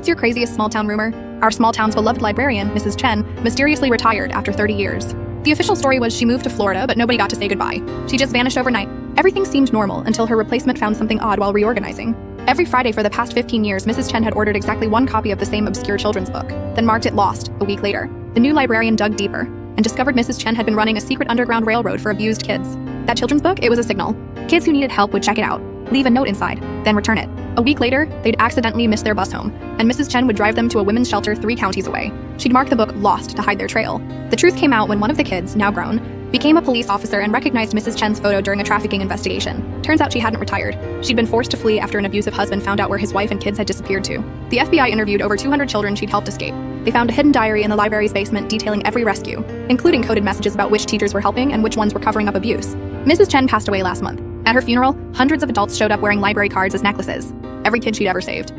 What's your craziest small-town rumor? Our small town's beloved librarian, Mrs. Chen, mysteriously retired after 30 years. The official story was she moved to Florida, but nobody got to say goodbye. She just vanished overnight. Everything seemed normal until her replacement found something odd while reorganizing. Every Friday for the past 15 years, Mrs. Chen had ordered exactly one copy of the same obscure children's book, then marked it lost a week later. The new librarian dug deeper and discovered Mrs. Chen had been running a secret underground railroad for abused kids. That children's book, it was a signal. Kids who needed help would check it out, leave a note inside, then return it. A week later, they'd accidentally miss their bus home, and Mrs. Chen would drive them to a women's shelter 3 counties away. She'd mark the book lost to hide their trail. The truth came out when one of the kids, now grown, became a police officer and recognized Mrs. Chen's photo during a trafficking investigation. Turns out she hadn't retired. She'd been forced to flee after an abusive husband found out where his wife and kids had disappeared to. The FBI interviewed over 200 children she'd helped escape. They found a hidden diary in the library's basement detailing every rescue, including coded messages about which teachers were helping and which ones were covering up abuse. Mrs. Chen passed away last month. At her funeral, hundreds of adults showed up wearing library cards as necklaces. Every kid she'd ever saved.